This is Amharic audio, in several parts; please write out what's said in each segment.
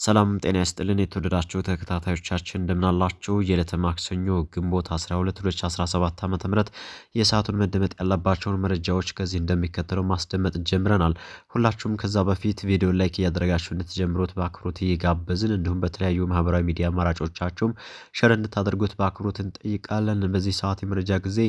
ሰላም ጤና ይስጥልን የተወደዳችሁ ተከታታዮቻችን እንደምናላችሁ የዕለተ ማክሰኞ ግንቦት 12 2017 ዓ.ም የሰዓቱን መደመጥ ያለባቸውን መረጃዎች ከዚህ እንደሚከተለው ማስደመጥ ጀምረናል። ሁላችሁም ከዛ በፊት ቪዲዮ ላይክ እያደረጋችሁ እንድትጀምሩት በአክብሮት እየጋበዝን እንዲሁም በተለያዩ ማህበራዊ ሚዲያ አማራጮቻችሁም ሸር እንድታደርጉት በአክብሮት እንጠይቃለን። በዚህ ሰዓት የመረጃ ጊዜ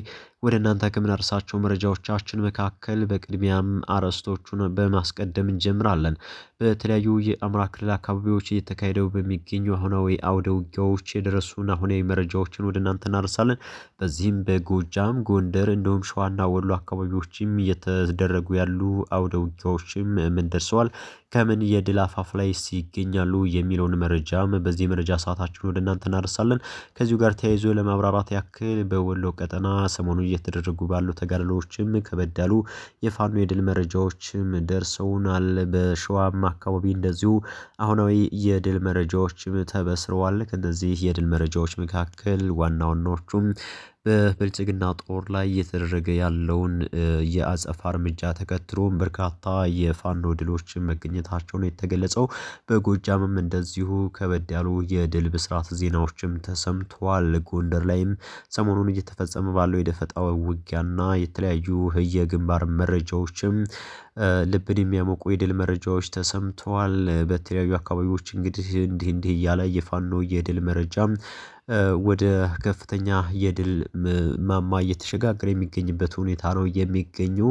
ወደ እናንተ ከምናደርሳቸው መረጃዎቻችን መካከል በቅድሚያም አርዕስቶቹን በማስቀደም እንጀምራለን። በተለያዩ የአማራ ክልል አካባቢዎች እየተካሄደው በሚገኙ አሁናዊ አውደ ውጊያዎች የደረሱን አሁናዊ መረጃዎችን ወደ እናንተ እናደርሳለን። በዚህም በጎጃም፣ ጎንደር እንዲሁም ሸዋና ወሎ አካባቢዎችም እየተደረጉ ያሉ አውደ ውጊያዎችም ምን ደርሰዋል፣ ከምን የድል አፋፍ ላይ ይገኛሉ የሚለውን መረጃም በዚህ መረጃ ሰዓታችን ወደ እናንተ እናደርሳለን። ከዚሁ ጋር ተያይዞ ለማብራራት ያክል በወሎ ቀጠና ሰሞኑን እየተደረጉ ባሉ ተጋድሎዎችም ከበድ ያሉ የፋኖ የድል መረጃዎችም ደርሰውናል። በሸዋም አካባቢ እንደዚሁ አሁናዊ የድል መረጃዎችም ተበስረዋል። ከነዚህ የድል መረጃዎች መካከል ዋና ዋናዎቹም በብልጽግና ጦር ላይ እየተደረገ ያለውን የአጸፋ እርምጃ ተከትሎ በርካታ የፋኖ ድሎች መገኘታቸውን የተገለጸው። በጎጃምም እንደዚሁ ከበድ ያሉ የድል ብስራት ዜናዎችም ተሰምተዋል። ጎንደር ላይም ሰሞኑን እየተፈጸመ ባለው የደፈጣ ውጊያና የተለያዩ የግንባር መረጃዎችም ልብን የሚያሞቁ የድል መረጃዎች ተሰምተዋል። በተለያዩ አካባቢዎች እንግዲህ እንዲህ እያለ የፋኖ የድል መረጃ ወደ ከፍተኛ የድል ማማ እየተሸጋገረ የሚገኝበት ሁኔታ ነው የሚገኘው።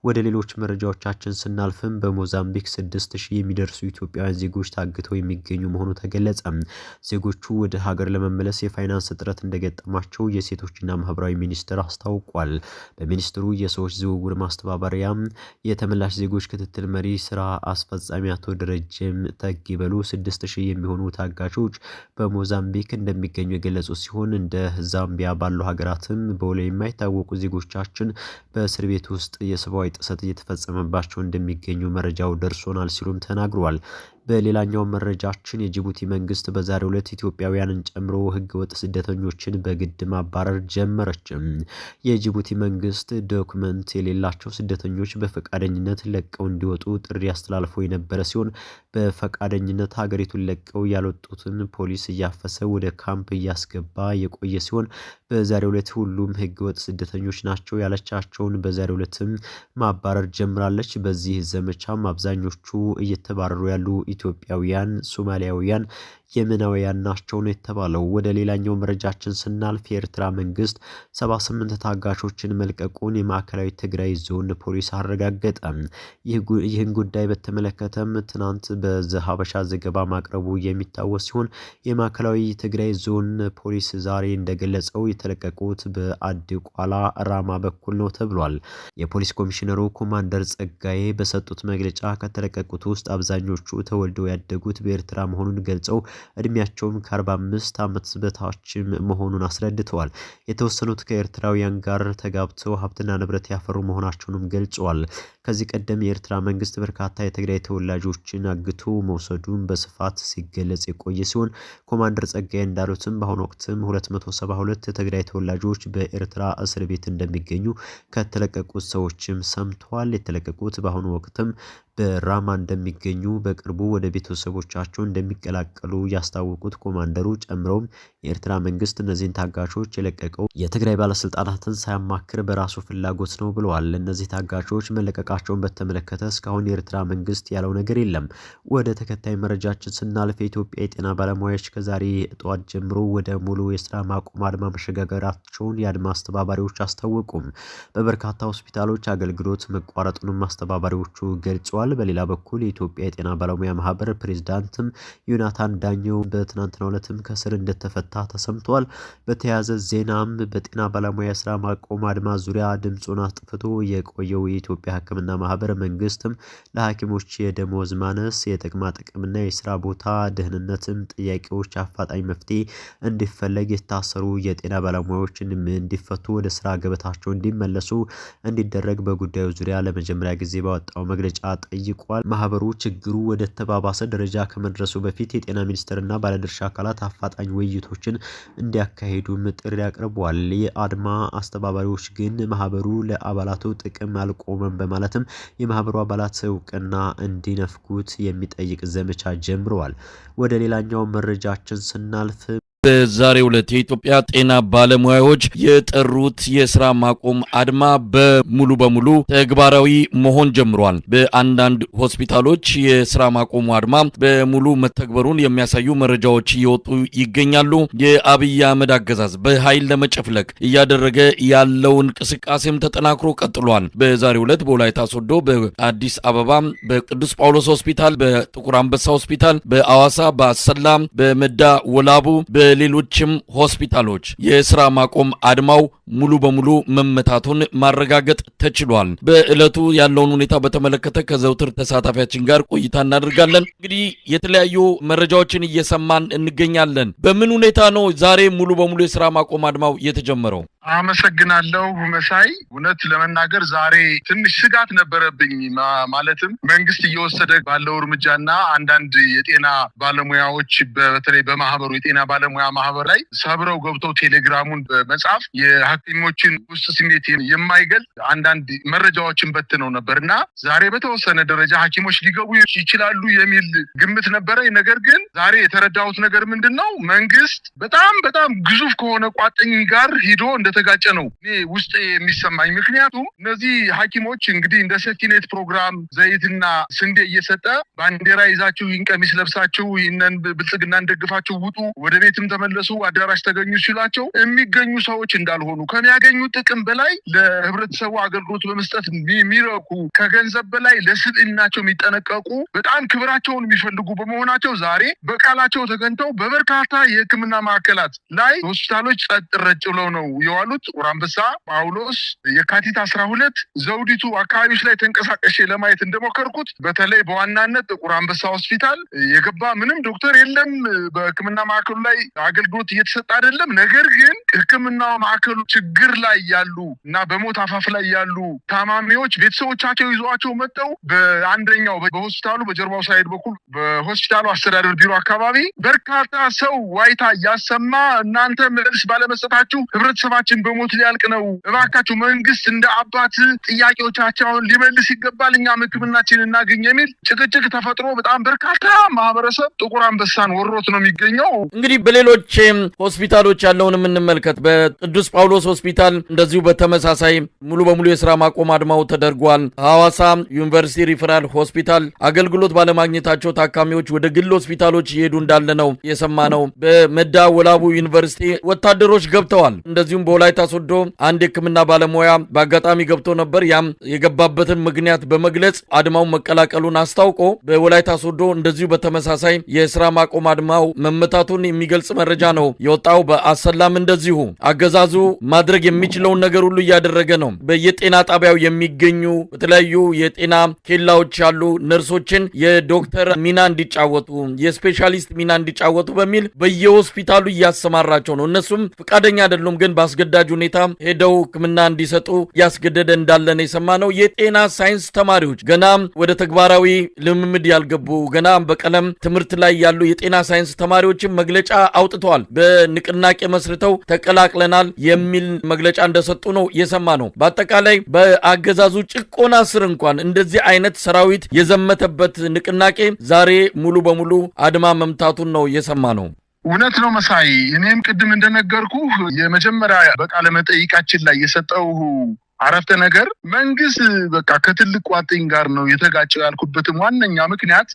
ወደ ሌሎች መረጃዎቻችን ስናልፍም በሞዛምቢክ 6000 የሚደርሱ ኢትዮጵያውያን ዜጎች ታግተው የሚገኙ መሆኑ ተገለጸ። ዜጎቹ ወደ ሀገር ለመመለስ የፋይናንስ እጥረት እንደገጠማቸው የሴቶችና ማህበራዊ ሚኒስቴር አስታውቋል። በሚኒስትሩ የሰዎች ዝውውር ማስተባበሪያ የተመላሽ ዜጎች ክትትል መሪ ስራ አስፈጻሚ አቶ ደረጀም ተግበሉ 6000 የሚሆኑ ታጋቾች በሞዛምቢክ እንደሚገኙ የገለጹ ሲሆን እንደ ዛምቢያ ባሉ ሀገራትም በውል የማይታወቁ ዜጎቻችን በእስር ቤት ውስጥ የሰብአዊ ጥሰት እየተፈጸመባቸው እንደሚገኙ መረጃው ደርሶናል ሲሉም ተናግረዋል። በሌላኛው መረጃችን የጅቡቲ መንግስት በዛሬው ዕለት ኢትዮጵያውያንን ጨምሮ ህገወጥ ስደተኞችን በግድ ማባረር ጀመረች። የጅቡቲ መንግስት ዶክመንት የሌላቸው ስደተኞች በፈቃደኝነት ለቀው እንዲወጡ ጥሪ አስተላልፎ የነበረ ሲሆን በፈቃደኝነት ሀገሪቱን ለቀው ያልወጡትን ፖሊስ እያፈሰ ወደ ካምፕ እያስገባ የቆየ ሲሆን በዛሬው ዕለት ሁሉም ህገወጥ ስደተኞች ናቸው ያለቻቸውን በዛሬው ዕለትም ማባረር ጀምራለች። በዚህ ዘመቻም አብዛኞቹ እየተባረሩ ያሉ ኢትዮጵያውያን፣ ሶማሊያውያን፣ የመናውያን ናቸው ነው የተባለው። ወደ ሌላኛው መረጃችን ስናልፍ የኤርትራ መንግስት 78 ታጋቾችን መልቀቁን የማዕከላዊ ትግራይ ዞን ፖሊስ አረጋገጠ። ይህን ጉዳይ በተመለከተም ትናንት በዘሀበሻ ዘገባ ማቅረቡ የሚታወስ ሲሆን የማዕከላዊ ትግራይ ዞን ፖሊስ ዛሬ እንደገለጸው የተለቀቁት በአዲ ቋላ ራማ በኩል ነው ተብሏል። የፖሊስ ኮሚሽነሩ ኮማንደር ጸጋዬ በሰጡት መግለጫ ከተለቀቁት ውስጥ አብዛኞቹ ተወልደው ያደጉት በኤርትራ መሆኑን ገልጸው እድሜያቸውም ከ45 ዓመት በታችም መሆኑን አስረድተዋል። የተወሰኑት ከኤርትራውያን ጋር ተጋብተው ሀብትና ንብረት ያፈሩ መሆናቸውንም ገልጸዋል። ከዚህ ቀደም የኤርትራ መንግስት በርካታ የትግራይ ተወላጆችን አግቶ መውሰዱን በስፋት ሲገለጽ የቆየ ሲሆን ኮማንደር ጸጋዬ እንዳሉትም በአሁኑ ወቅትም 272 የትግራይ ተወላጆች በኤርትራ እስር ቤት እንደሚገኙ ከተለቀቁት ሰዎችም ሰምተዋል። የተለቀቁት በአሁኑ ወቅትም በራማ እንደሚገኙ በቅርቡ ወደ ቤተሰቦቻቸው እንደሚቀላቀሉ ያስታወቁት ኮማንደሩ ጨምረውም የኤርትራ መንግስት እነዚህን ታጋቾች የለቀቀው የትግራይ ባለስልጣናትን ሳያማክር በራሱ ፍላጎት ነው ብለዋል። እነዚህ ታጋቾች መለቀቃቸውን በተመለከተ እስካሁን የኤርትራ መንግስት ያለው ነገር የለም። ወደ ተከታይ መረጃችን ስናልፍ የኢትዮጵያ የጤና ባለሙያዎች ከዛሬ ጠዋት ጀምሮ ወደ ሙሉ የስራ ማቆም አድማ መሸጋገራቸውን የአድማ አስተባባሪዎች አስታወቁም። በበርካታ ሆስፒታሎች አገልግሎት መቋረጡንም አስተባባሪዎቹ ገልጸዋል። በሌላ በኩል የኢትዮጵያ የጤና ባለሙያ ማህበር ፕሬዝዳንትም ዮናታን ዳኘው በትናንትናው ዕለትም ከስር እንደተፈታ ተሰምቷል። በተያያዘ ዜናም በጤና ባለሙያ ስራ ማቆም አድማ ዙሪያ ድምፁን አጥፍቶ የቆየው የኢትዮጵያ ሕክምና ማህበር መንግስትም ለሐኪሞች የደሞዝ ማነስ፣ የጥቅማ ጥቅምና የስራ ቦታ ደህንነትም ጥያቄዎች አፋጣኝ መፍትሄ እንዲፈለግ፣ የታሰሩ የጤና ባለሙያዎችን እንዲፈቱ፣ ወደ ስራ ገበታቸው እንዲመለሱ እንዲደረግ በጉዳዩ ዙሪያ ለመጀመሪያ ጊዜ ባወጣው መግለጫ ጠይቋል። ማህበሩ ችግሩ ወደ ተባባሰ ደረጃ ከመድረሱ በፊት የጤና ሚኒስቴርና ባለድርሻ አካላት አፋጣኝ ውይይቶችን እንዲያካሂዱም ጥሪ አቅርበዋል። የአድማ አስተባባሪዎች ግን ማህበሩ ለአባላቱ ጥቅም አልቆመም በማለትም የማህበሩ አባላት እውቅና እንዲነፍጉት የሚጠይቅ ዘመቻ ጀምረዋል። ወደ ሌላኛው መረጃችን ስናልፍ በዛሬው ዕለት የኢትዮጵያ ጤና ባለሙያዎች የጠሩት የስራ ማቆም አድማ በሙሉ ተግባራዊ መሆን ጀምሯል። በአንዳንድ ሆስፒታሎች የስራ ማቆሙ አድማ በሙሉ መተግበሩን የሚያሳዩ መረጃዎች እየወጡ ይገኛሉ። የአብይ አህመድ አገዛዝ በኃይል ለመጨፍለቅ እያደረገ ያለው እንቅስቃሴም ተጠናክሮ ቀጥሏል። በዛሬው ዕለት በወላይታ ሶዶ፣ በአዲስ አበባ በቅዱስ ጳውሎስ ሆስፒታል፣ በጥቁር አንበሳ ሆስፒታል፣ በአዋሳ፣ በአሰላ፣ በመዳ ወላቡ ሌሎችም ሆስፒታሎች የስራ ማቆም አድማው ሙሉ በሙሉ መመታቱን ማረጋገጥ ተችሏል። በእለቱ ያለውን ሁኔታ በተመለከተ ከዘውትር ተሳታፊያችን ጋር ቆይታ እናደርጋለን። እንግዲህ የተለያዩ መረጃዎችን እየሰማን እንገኛለን። በምን ሁኔታ ነው ዛሬ ሙሉ በሙሉ የስራ ማቆም አድማው የተጀመረው? አመሰግናለሁ መሳይ። እውነት ለመናገር ዛሬ ትንሽ ስጋት ነበረብኝ። ማለትም መንግስት እየወሰደ ባለው እርምጃና አንዳንድ የጤና ባለሙያዎች በተለይ በማህበሩ የጤና ባለሙያ ማህበር ላይ ሰብረው ገብተው ቴሌግራሙን በመጻፍ የሐኪሞችን ውስጥ ስሜት የማይገልጽ አንዳንድ መረጃዎችን በትነው ነበርና ዛሬ በተወሰነ ደረጃ ሐኪሞች ሊገቡ ይችላሉ የሚል ግምት ነበረ። ነገር ግን ዛሬ የተረዳሁት ነገር ምንድነው መንግስት በጣም ግዙፍ ከሆነ ቋጥኝ ጋር ሂዶ እንደተጋጨ ነው እኔ ውስጥ የሚሰማኝ። ምክንያቱም እነዚህ ሐኪሞች እንግዲህ እንደ ሴፍቲኔት ፕሮግራም ዘይትና ስንዴ እየሰጠ ባንዲራ ይዛችሁ ይንቀሚስ ለብሳችሁ ይነን ብልጽግና እንደግፋችሁ ውጡ፣ ወደ ቤትም ተመለሱ፣ አዳራሽ ተገኙ ሲሏቸው የሚገኙ ሰዎች እንዳልሆኑ ከሚያገኙ ጥቅም በላይ ለህብረተሰቡ አገልግሎት በመስጠት የሚረኩ ከገንዘብ በላይ ለስብዕናቸው የሚጠነቀቁ በጣም ክብራቸውን የሚፈልጉ በመሆናቸው ዛሬ በቃላቸው ተገንተው በበርካታ የሕክምና ማዕከላት ላይ ሆስፒታሎች ጸጥ ረጭ ብለው ነው የዋሉት። ጥቁር አንበሳ፣ ጳውሎስ፣ የካቲት 12 ዘውዲቱ አካባቢዎች ላይ ተንቀሳቀሼ ለማየት እንደሞከርኩት በተለይ በዋናነት ጥቁር አንበሳ ሆስፒታል የገባ ምንም ዶክተር የለም። በሕክምና ማዕከሉ ላይ አገልግሎት እየተሰጠ አይደለም። ነገር ግን ሕክምና ማዕከሉ ችግር ላይ ያሉ እና በሞት አፋፍ ላይ ያሉ ታማሚዎች ቤተሰቦቻቸው ይዘዋቸው መጥተው በአንደኛው በሆስፒታሉ በጀርባው ሳይድ በኩል በሆስፒታሉ አስተዳደር ቢሮ አካባቢ በርካታ ሰው ዋይታ እያሰማ እናንተ መልስ ባለመስጠታችሁ ህብረተሰባችን በሞት ሊያልቅ ነው፣ እባካችሁ መንግስት እንደ አባት ጥያቄዎቻቸውን ሊመልስ ይገባል፣ እኛም ሕክምናችን እናገኝ የሚል ጭቅጭቅ ተፈጥሮ በጣም በርካታ ማህበረሰብ ጥቁር አንበሳን ወሮት ነው የሚገኘው። እንግዲህ በሌሎች ሆስፒታሎች ያለውን የምንመልከት በቅዱስ ጳውሎስ ሆስፒታል እንደዚሁ በተመሳሳይ ሙሉ በሙሉ የስራ ማቆም አድማው ተደርጓል። ሐዋሳ ዩኒቨርሲቲ ሪፈራል ሆስፒታል አገልግሎት ባለማግኘታቸው ታካሚዎች ወደ ግል ሆስፒታሎች እየሄዱ እንዳለ ነው የሰማነው። በመዳ ወላቡ ዩኒቨርሲቲ ወታደሮች ገብተዋል። እንደዚሁም በወላይታ ሶዶ አንድ የሕክምና ባለሙያ በአጋጣሚ ገብቶ ነበር። ያም የገባበትን ምክንያት በመግለጽ አድማውን መቀላቀሉን አስታውቆ በወላይታ ሶዶ እንደዚሁ በተመሳሳይ የስራ ማቆም አድማው መመታቱን የሚገልጽ መረጃ ነው የወጣው። በአሰላም እንደዚሁ አገዛዙ ማድረግ የሚችለውን ነገር ሁሉ እያደረገ ነው። በየጤና ጣቢያው የሚገኙ በተለያዩ የጤና ኬላዎች ያሉ ነርሶችን የዶክተር ሚና እንዲጫወቱ የስፔሻሊስት ሚና እንዲጫወቱ በሚል በየሆስፒታሉ እያሰማራቸው ነው። እነሱም ፈቃደኛ አይደሉም፣ ግን በአስገዳጅ ሁኔታ ሄደው ሕክምና እንዲሰጡ ያስገደደ እንዳለ ነው የሰማነው። የጤና ሳይንስ ተማሪዎች ገና ወደ ተግባራዊ ልምምድ ያልገቡ ገና በቀለም ትምህርት ላይ ያሉ የጤና ሳይንስ ተማሪዎችን መግለጫ አውጥተዋል። በንቅናቄ መስርተው ተቀላቅለናል የሚል መግለጫ እንደሰጡ ነው የሰማነው። በአጠቃላይ በአገዛዙ ጭቆና ስር እንኳን እንደዚህ አይነት ሰራዊት የዘመተበት ንቅናቄ ዛሬ ሙሉ በሙሉ አድማ መምታቱን ነው የሰማነው። እውነት ነው መሳይ። እኔም ቅድም እንደነገርኩ የመጀመሪያ በቃለ መጠይቃችን ላይ የሰጠው አረፍተ ነገር መንግስት በቃ ከትልቅ ቋጥኝ ጋር ነው የተጋጨው ያልኩበትም ዋነኛ ምክንያት